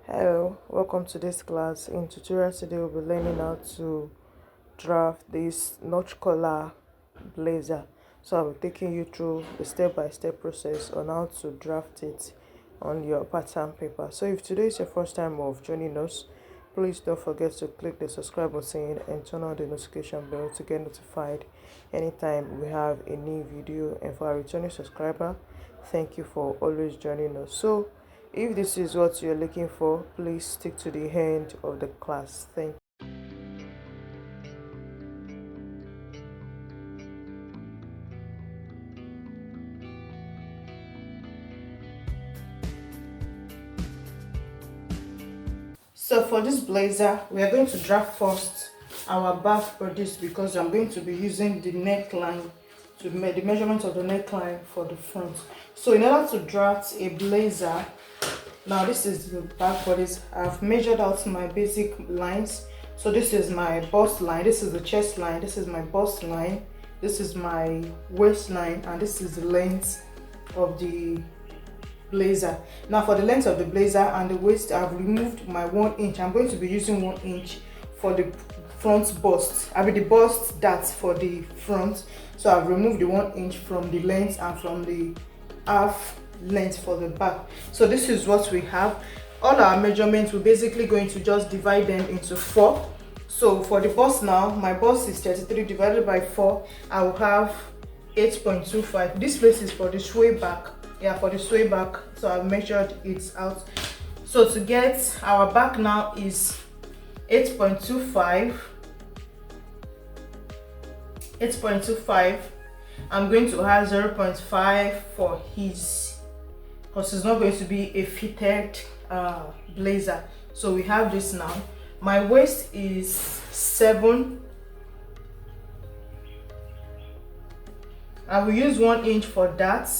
Hello, welcome to this class. In tutorial today we'll be learning how to draft this notch collar blazer. So I'll be taking you through the step-by-step process on how to draft it on your pattern paper. So if today is your first time of joining us, please don't forget to click the subscribe button and turn on the notification bell to get notified anytime we have a new video. And for our returning subscriber, thank you for always joining us. So if this is what you're looking for, please stick to the end of the class. Thank you. So for this blazer, we are going to draft first our back bodice because I'm going to be using the neckline to make the measurement of the neckline for the front. So in order to draft a blazer, now this is the back bodice. I've measured out my basic lines. So this is my bust line, this is the chest line, this is my bust line, this is my waistline, and this is the length of the blazer. Now for the length of the blazer and the waist, I've removed my 1 inch. I'm going to be using 1 inch for the front bust. The bust that's for the front. So I've removed the 1 inch from the length and from the half length for the back. So this is what we have. All our measurements, we're basically going to just divide them into 4. So for the bust now, my bust is 33 divided by 4. I will have 8.25. This place is for the sway back. Yeah, for the sway back. So I've measured it out. So to get our back now is 8.25. 8.25. I'm going to have 0.5 for his, because it's not going to be a fitted blazer. So we have this now. My waist is 7. I will use 1 inch for that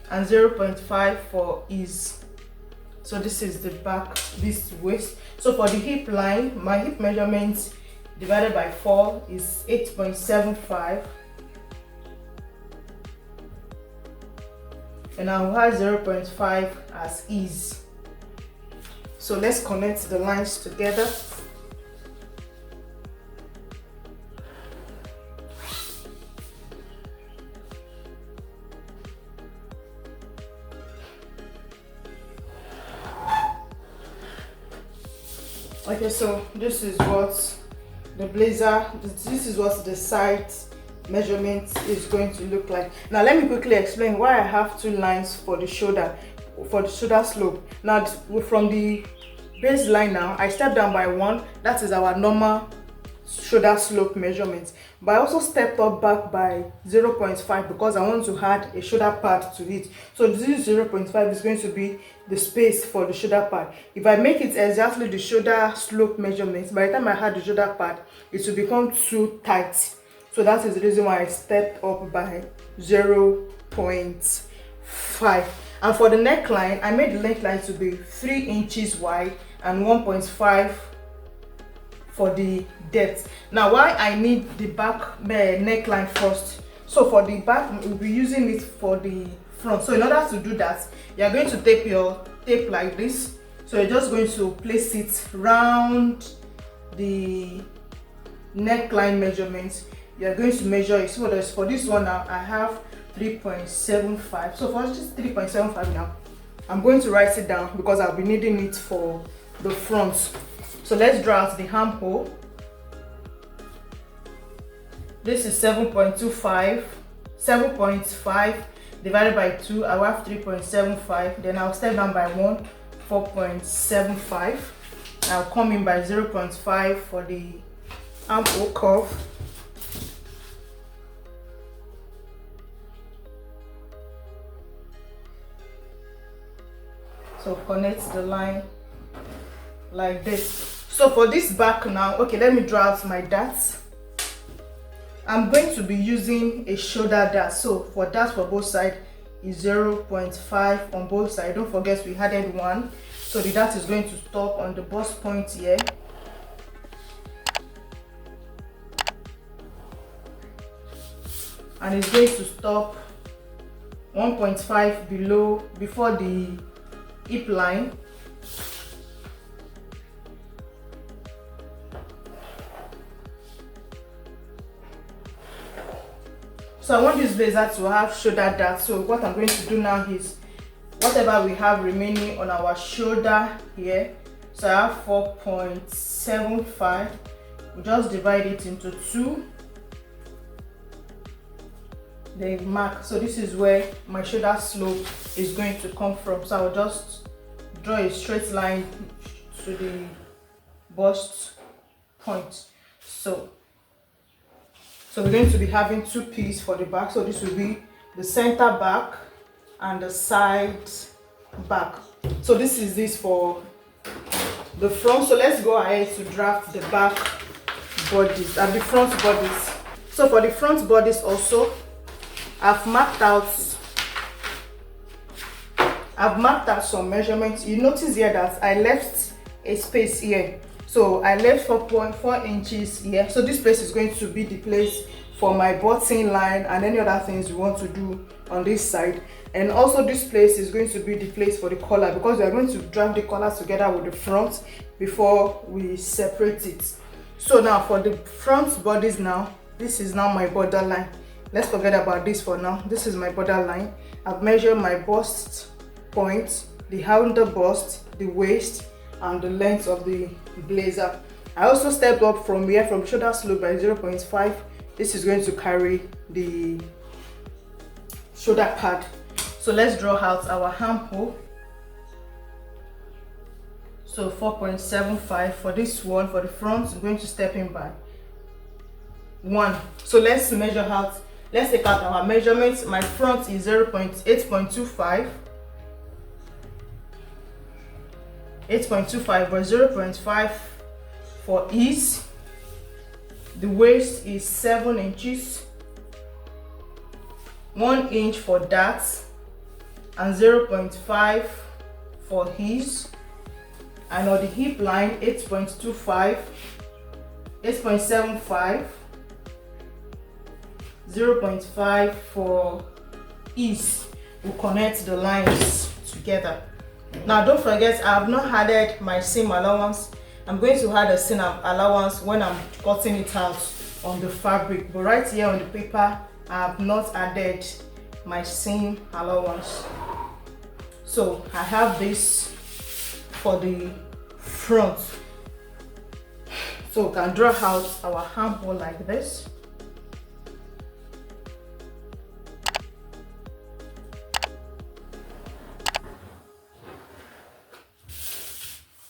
and 0.5 for his. So this is the back, this waist. So for the hip line, my hip measurement divided by 4 is 8.75, and I will have 0.5 as is. So let's connect the lines together. Okay, so this is what the blazer, this is what the side measurement is going to look like. Now let me quickly explain why I have 2 lines for the shoulder slope. Now from the baseline, now I step down by 1. That is our normal shoulder slope measurement, but I also stepped up back by 0.5 because I want to add a shoulder pad to it. So this 0.5 is going to be the space for the shoulder pad. If I make it exactly the shoulder slope measurement, by the time I add the shoulder pad, it will become too tight. So that is the reason why I stepped up by 0.5. And for the neckline, I made the neckline to be 3 inches wide and 1.5 for the depth. Now why I need the back neckline first. So for the back, we'll be using it for the front. So in order to do that, you are going to tape your tape like this. So you're just going to place it round the neckline measurements. You are going to measure it. So for this one now, I have 3.75. So for this 3.75 now, I'm going to write it down because I'll be needing it for the front. So let's draw out the armhole. This is 7.25. 7.5 divided by 2, I will have 3.75. Then I'll step down by 1, 4.75. I'll come in by 0.5 for the armhole curve. So connect the line like this. So for this back now, okay, let me draw out my darts. I'm going to be using a shoulder dart. So for that, for both sides is 0.5 on both sides. Don't forget we added 1. So the dart is going to stop on the bust point here. And it's going to stop 1.5 below, before the hip line. So I want this blazer to have shoulder dart. So what I'm going to do now is whatever we have remaining on our shoulder here, so I have 4.75, we just divide it into 2, then mark. So this is where my shoulder slope is going to come from. So I'll just draw a straight line to the bust point. So we're going to be having 2 pieces for the back. So this will be the center back and the side back. So this is this for the front. So let's go ahead to draft the back bodice and the front bodice. So for the front bodice also, I've marked out some measurements. You notice here that I left a space here. So I left 4.4 inches here. So this place is going to be the place for my button line and any other things we want to do on this side. And also this place is going to be the place for the collar, because we are going to draft the collar together with the front before we separate it. So now for the front bodice now, this is now my borderline. Let's forget about this for now. This is my borderline. I've measured my bust point, the under bust, the waist, and the length of the blazer. I also stepped up from here, from shoulder slope by 0.5. This is going to carry the shoulder pad. So let's draw out our armhole. So 4.75 for this one. For the front, I'm going to step in by 1. So let's measure out. Let's take out our measurements. My front is 8.25, but 0.5 for ease. The waist is 7 inches, 1 inch for that, and 0.5 for ease. And on the hip line, 8.25, 8.75, 0.5 for ease. We'll connect the lines together. Now don't forget, I have not added my seam allowance. I'm going to add a seam allowance when I'm cutting it out on the fabric, but right here on the paper I have not added my seam allowance. So I have this for the front. So we can draw out our armhole like this.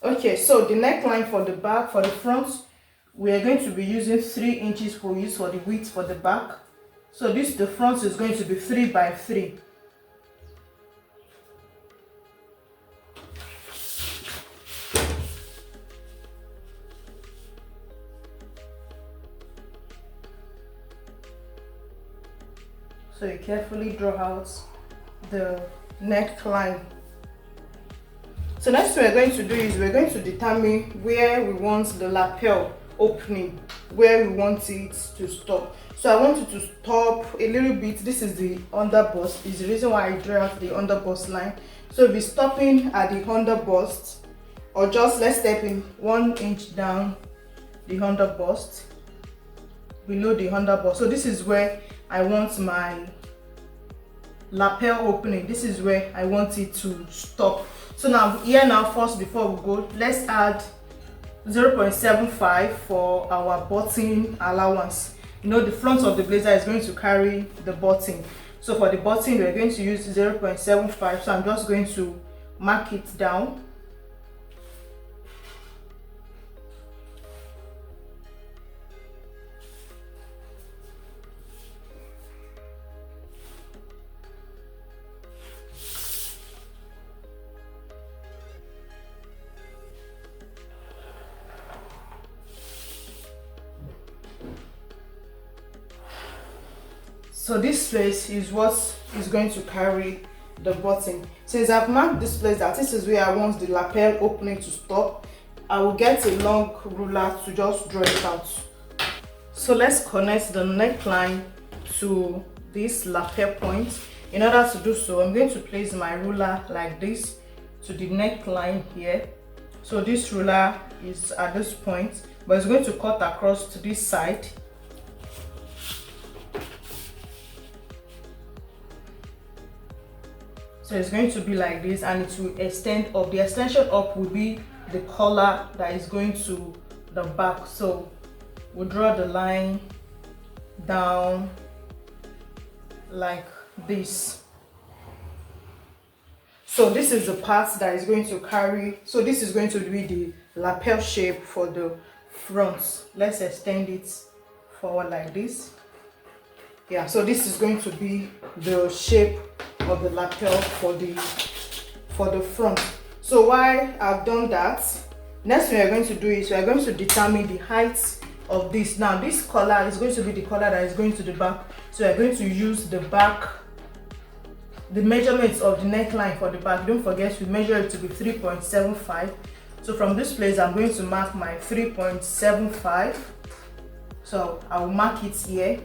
Okay, so the neckline for the back, for the front, we are going to be using 3 inches for use for the width for the back. So this, the front is going to be 3 by 3. So you carefully draw out the neckline. So next thing we're going to do is we're going to determine where we want the lapel opening, where we want it to stop. So I want it to stop a little bit. This is the under bust. Is the reason why I drew out the under bust line. So we'll be stopping at the under bust, or just let's step in 1 inch down the under bust, below the under bust. So this is where I want my lapel opening. This is where I want it to stop. So now here, first before we go, let's add 0.75 for our button allowance. You know, the front of the blazer is going to carry the button. So for the button, we're going to use 0.75. So I'm just going to mark it down. So this place is what is going to carry the button. Since I've marked this place that this is where I want the lapel opening to stop, I will get a long ruler to just draw it out. So let's connect the neckline to this lapel point. in order to do so, I'm going to place my ruler like this to the neckline here. So this ruler is at this point, but it's going to cut across to this side. So it's going to be like this, and it will extend up. The extension up will be the collar that is going to the back. So we'll draw the line down like this. So this is the part that is going to carry, so this is going to be the lapel shape for the front. Let's extend it forward like this. Yeah, so this is going to be the shape of the lapel for the front. So while I've done that, next thing we are going to do is we are going to determine the height of this. Now this collar is going to be the collar that is going to the back, so we are going to use the back, the measurements of the neckline for the back. Don't forget we measure it to be 3.75. so from this place I'm going to mark my 3.75. so I will mark it here.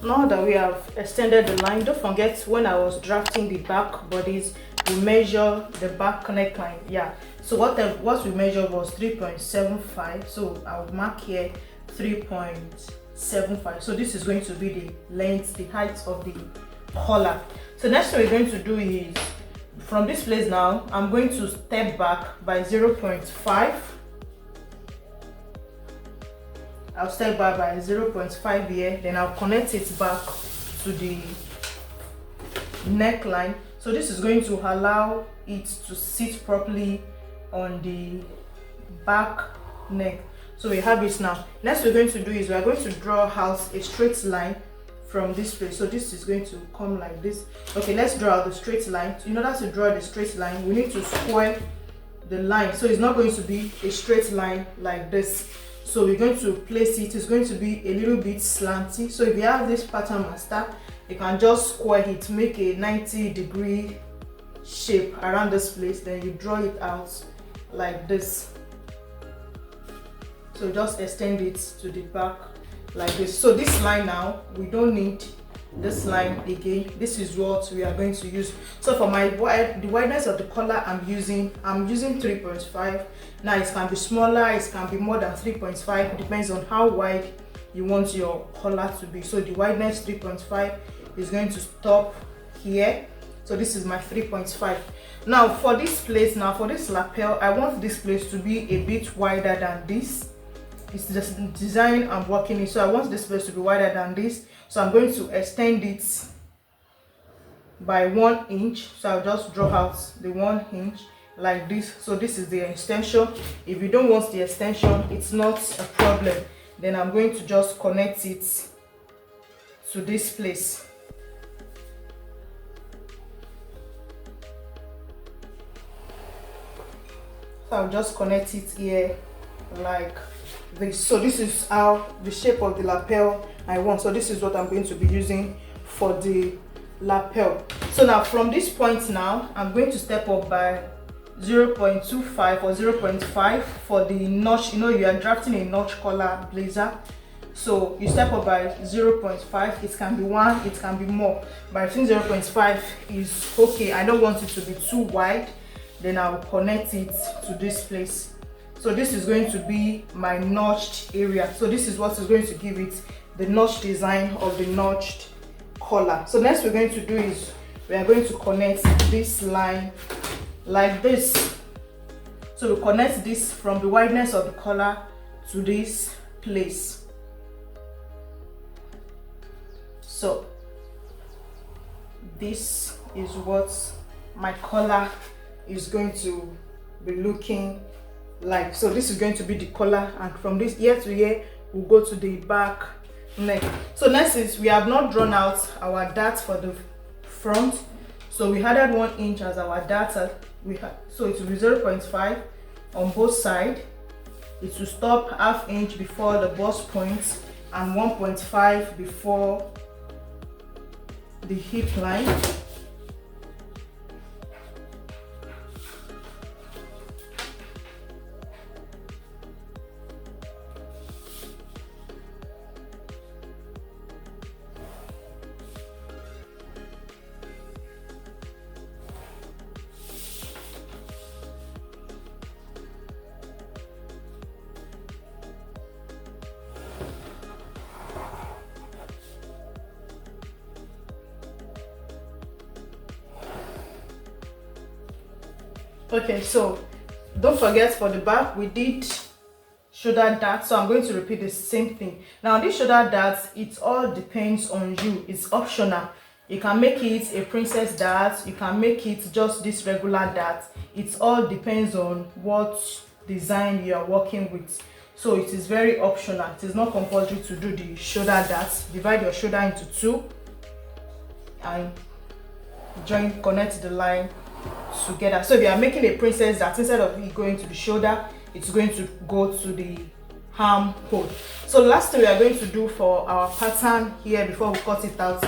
Now that we have extended the line, don't forget when I was drafting the back bodies, we measure the back neckline. Yeah, so what we measured was 3.75. so I will mark here 3.75. so this is going to be the length, the height of the collar. So next thing we're going to do is, from this place now, I'm going to step back by 0.5. I'll step back by 0.5 here, then I'll connect it back to the neckline. So this is going to allow it to sit properly on the back neck. So we have it now. Next we're going to do is we are going to draw out a straight line from this place. So this is going to come like this. Okay, let's draw out the straight line. In order to draw the straight line, we need to square the line. So it's not going to be a straight line like this. So we're going to place it, it's going to be a little bit slanty. So if you have this pattern master, you can just square it, make a 90-degree shape around this place, then you draw it out like this. So just extend it to the back like this. So this line now, we don't need this line again. This is what we are going to use. So for my the wideness of the collar, I'm using 3.5. Now it can be smaller, it can be more than 3.5. It depends on how wide you want your collar to be. So the wideness 3.5 is going to stop here. So this is my 3.5. Now for this place, now for this lapel, I want this place to be a bit wider than this. It's the design I'm working in, so I want this place to be wider than this. So I'm going to extend it by 1 inch. So I'll just draw out the 1 inch like this. So this is the extension. If you don't want the extension, it's not a problem. Then I'm going to just connect it to this place. So I'll just connect it here like this. So this is how the shape of the lapel I want. So this is what I'm going to be using for the lapel. So now from this point now, I'm going to step up by 0.25 or 0.5 for the notch. You know, you are drafting a notch collar blazer, so you step up by 0.5. It can be 1, it can be more, but I think 0.5 is okay. I don't want it to be too wide. Then I'll connect it to this place. So this is going to be my notched area. So this is what is going to give it the notch design of the notched collar. So next we're going to do is we are going to connect this line like this. So we connect this from the wideness of the collar to this place. So this is what my collar is going to be looking like. So this is going to be the collar, and from this ear to ear we'll go to the back neck. So next is we have not drawn out our dart for the front, so we added 1 inch as our dart. So it will be 0.5 on both sides. It will stop ½ inch before the bust point and 1.5 before the hip line. Okay, so don't forget, for the back we did shoulder darts, so I'm going to repeat the same thing. Now this shoulder darts, it all depends on you. It's optional. You can make it a princess dart, you can make it just this regular dart. It all depends on what design you are working with. So it is very optional. It is not compulsory to do the shoulder darts. Divide your shoulder into two and connect the line together. So if you are making a princess dart, instead of it going to the shoulder, it's going to go to the arm hole. So the last thing we are going to do for our pattern here before we cut it out,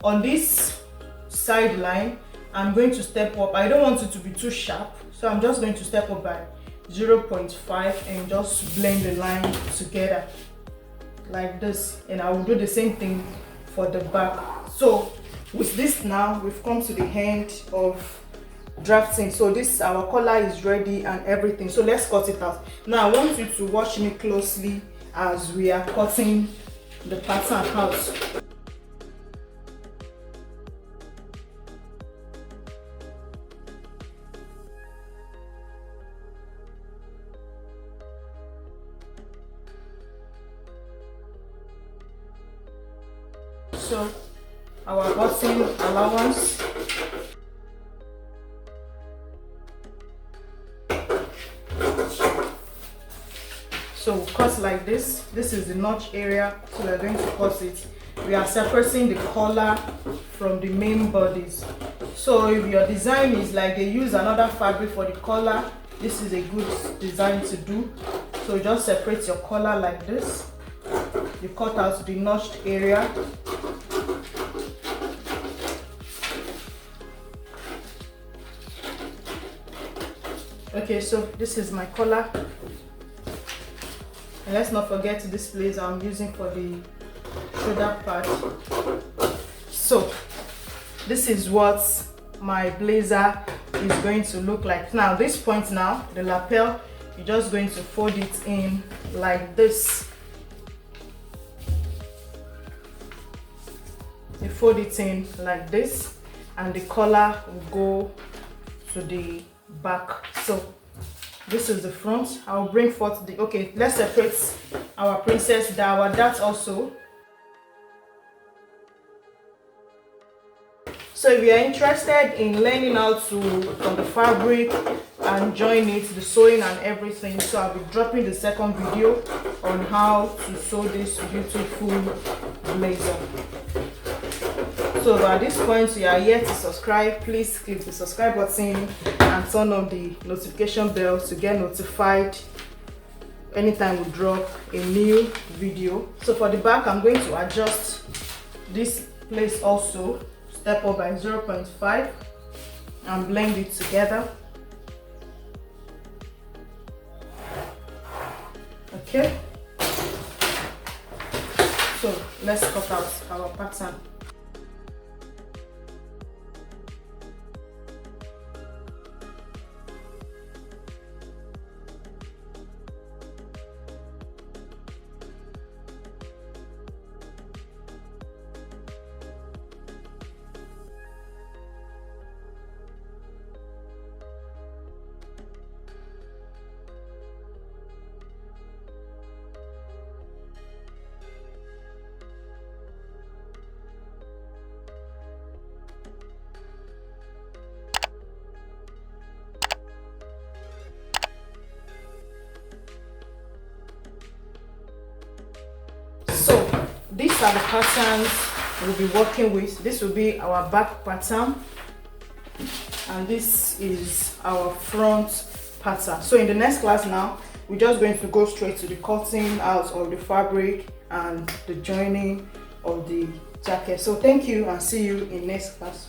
on this side line, I'm going to step up. I don't want it to be too sharp, so I'm just going to step up by 0.5 and just blend the line together like this, and I will do the same thing for the back. So with this, now we've come to the end of drafting. So this, our collar is ready and everything, so let's cut it out. Now I want you to watch me closely as we are cutting the pattern out. So our button allowance, so cut like this. This is the notch area, so we're going to cut it. We are separating the collar from the main bodies. So if your design is like they use another fabric for the collar, this is a good design to do. So just separate your collar like this. You cut out the notched area. Okay, so this is my collar, and let's not forget this blazer I'm using for the shoulder part. So this is what my blazer is going to look like. Now this point, now the lapel, you're just going to fold it in like this. You fold it in like this, and the collar will go to the back. So this is the front. I'll bring forth the, okay, let's separate our princess dart. That's also, so if you're interested in learning how to on the fabric and join it, the sewing and everything, so I'll be dropping the second video on how to sew this beautiful blazer. So at this point, you are yet to subscribe, please click the subscribe button and turn on the notification bell to get notified anytime we drop a new video. So for the back, I'm going to adjust this place also, step up by 0.5 and blend it together. Okay, so let's cut out our pattern. So these are the patterns we'll be working with. This will be our back pattern, and this is our front pattern. So in the next class now, we're just going to go straight to the cutting out of the fabric and the joining of the jacket. So thank you and see you in next class.